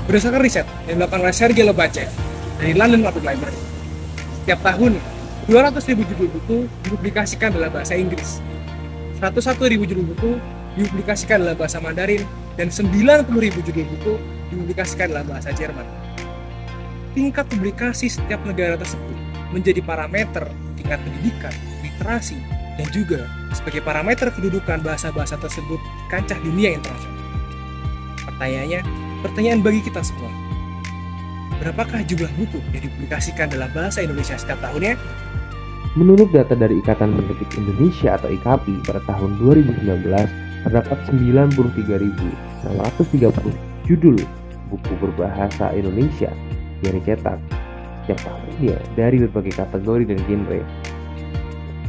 Berdasarkan riset yang dilakukan oleh Sergei Lobachev dari London Public Library, setiap tahun 200.000 judul buku dipublikasikan dalam bahasa Inggris, 101.000 judul buku dipublikasikan dalam bahasa Mandarin, dan 90.000 judul buku dipublikasikan dalam bahasa Jerman. Tingkat publikasi setiap negara tersebut menjadi parameter tingkat pendidikan, literasi, dan juga sebagai parameter kedudukan bahasa-bahasa tersebut di kancah dunia internasional. Pertanyaan bagi kita semua, berapakah jumlah buku yang dipublikasikan dalam bahasa Indonesia setiap tahunnya? Menurut data dari Ikatan Penerbit Indonesia atau IKAPI pada tahun 2019, terdapat 93.630 judul buku berbahasa Indonesia yang dicetak setiap tahunnya dari berbagai kategori dan genre.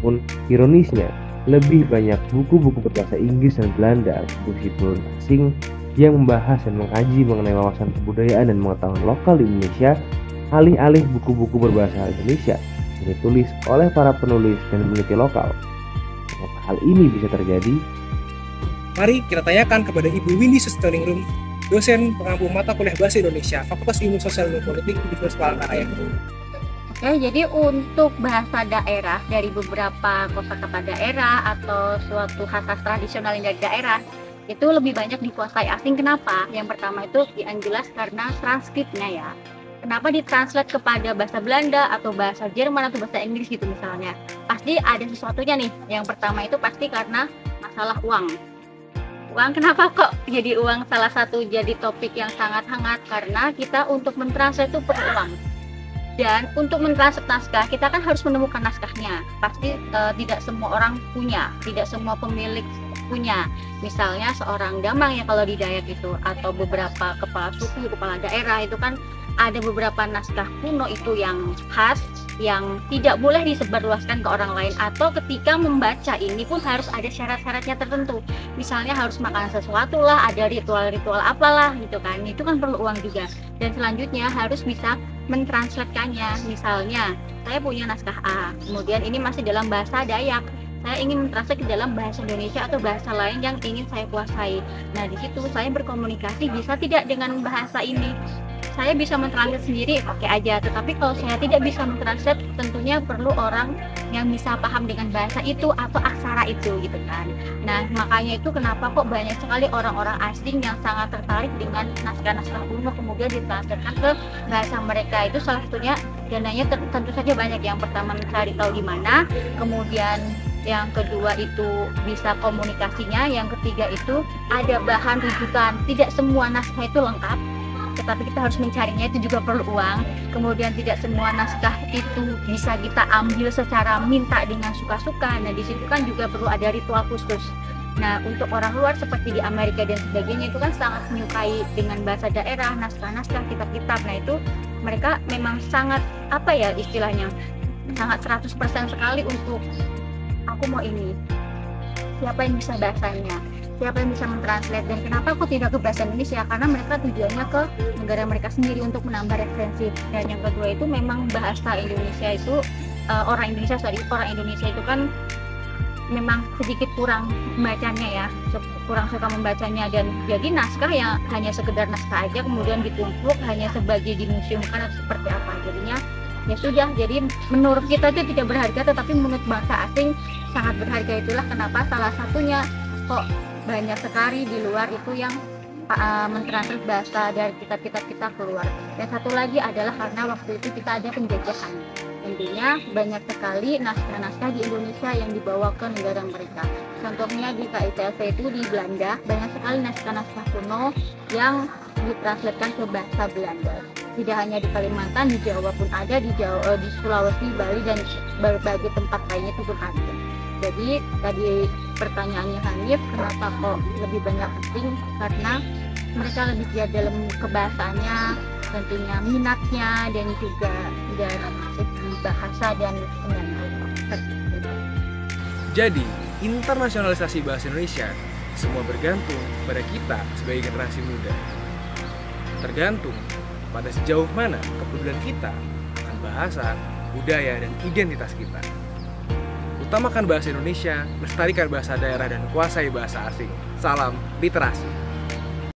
Namun, ironisnya, lebih banyak buku-buku berbahasa Inggris dan Belanda berisi penulis asing yang membahas dan mengkaji mengenai wawasan kebudayaan dan pengetahuan lokal di Indonesia, alih-alih buku-buku berbahasa Indonesia yang ditulis oleh para penulis dan peneliti lokal. Mengapa hal ini bisa terjadi? Mari kita tanyakan kepada Ibu Windy Sustoning, dosen pengampu mata kuliah Bahasa Indonesia, Fakultas Ilmu Sosial dan Politik, Universitas Palangkaraya. Oke, jadi untuk bahasa daerah dari beberapa kosakata daerah atau suatu khas tradisional yang dari daerah itu lebih banyak dikuasai asing. Kenapa? Yang pertama itu yang jelas karena transkripnya ya. Kenapa ditranslate kepada bahasa Belanda atau bahasa Jerman atau bahasa Inggris gitu misalnya? Pasti ada sesuatunya nih. Yang pertama itu pasti karena masalah uang. Uang, kenapa kok jadi uang salah satu jadi topik yang sangat hangat? Karena kita untuk mentranslate itu perlu uang. Dan untuk mentranslate naskah, kita kan harus menemukan naskahnya. Pasti tidak semua orang punya, tidak semua pemilik punya. Misalnya seorang damang ya kalau di Dayak itu, atau beberapa kepala suku, kepala daerah itu kan ada beberapa naskah kuno itu yang khas, yang tidak boleh disebarluaskan ke orang lain, atau ketika membaca ini pun harus ada syarat-syaratnya tertentu. Misalnya harus makan sesuatu lah, ada ritual-ritual apalah gitu kan. Itu kan perlu uang juga. Dan selanjutnya harus bisa mentranslatekannya. Misalnya saya punya naskah A, kemudian ini masih dalam bahasa Dayak, saya ingin mentranslate ke dalam bahasa Indonesia atau bahasa lain yang ingin saya kuasai. Nah, di situ saya berkomunikasi bisa tidak dengan bahasa ini. Saya bisa mentranslate sendiri, oke aja. Tetapi kalau saya tidak bisa mentranslate, tentunya perlu orang yang bisa paham dengan bahasa itu atau aksara itu gitu kan. Nah, makanya itu kenapa kok banyak sekali orang-orang asing yang sangat tertarik dengan naskah-naskah kuno kemudian ditranslatekan ke bahasa mereka. Itu salah satunya dananya tentu saja banyak. Yang pertama mencari tahu di mana, kemudian yang kedua itu bisa komunikasinya, yang ketiga itu ada bahan rujukan. Tidak semua naskah itu lengkap, tetapi kita harus mencarinya, itu juga perlu uang. Kemudian tidak semua naskah itu bisa kita ambil secara minta dengan suka-suka. Nah, di situ kan juga perlu ada ritual khusus. Nah, untuk orang luar seperti di Amerika dan sebagainya itu kan sangat menyukai dengan bahasa daerah, naskah-naskah, kitab-kitab. Nah, itu mereka memang sangat apa ya istilahnya, sangat 100% sekali untuk aku mau ini. Siapa yang bisa bahasanya? Siapa yang bisa mentranslate? Dan kenapa aku tidak ke bahasa Indonesia? Karena mereka tujuannya ke negara mereka sendiri untuk menambah referensi. Dan yang kedua itu memang bahasa Indonesia itu orang Indonesia itu kan memang sedikit kurang membacanya ya, kurang suka membacanya. Dan jadi naskah yang hanya sekedar naskah aja kemudian ditumpuk hanya sebagai dimuseumkan atau seperti apa, jadinya ya sudah. Jadi menurut kita itu tidak berharga, tetapi menurut bangsa asing sangat berharga. Itulah kenapa salah satunya kok banyak sekali di luar itu yang mentranslate bahasa dari kitab-kitab kita keluar. Dan satu lagi adalah karena waktu itu kita ada penjajahan. Intinya banyak sekali naskah-naskah di Indonesia yang dibawa ke negara mereka. Contohnya di KITLV itu di Belanda, banyak sekali naskah-naskah kuno yang ditranslatekan ke bahasa Belanda. Tidak hanya di Kalimantan, di Jawa pun ada, di Sulawesi, Bali, dan berbagai tempat lainnya itu pun ada. Jadi tadi pertanyaannya Hanif, kenapa kok lebih banyak asing? Karena mereka lebih giat dalam kebahasaannya, tentunya minatnya, dan juga dari segi bahasa dan penyanyi. Jadi, internasionalisasi bahasa Indonesia semua bergantung pada kita sebagai generasi muda. Tergantung pada sejauh mana kepedulian kita akan bahasa, budaya, dan identitas kita. Utamakan bahasa Indonesia, lestarikan bahasa daerah, dan kuasai bahasa asing. Salam literasi.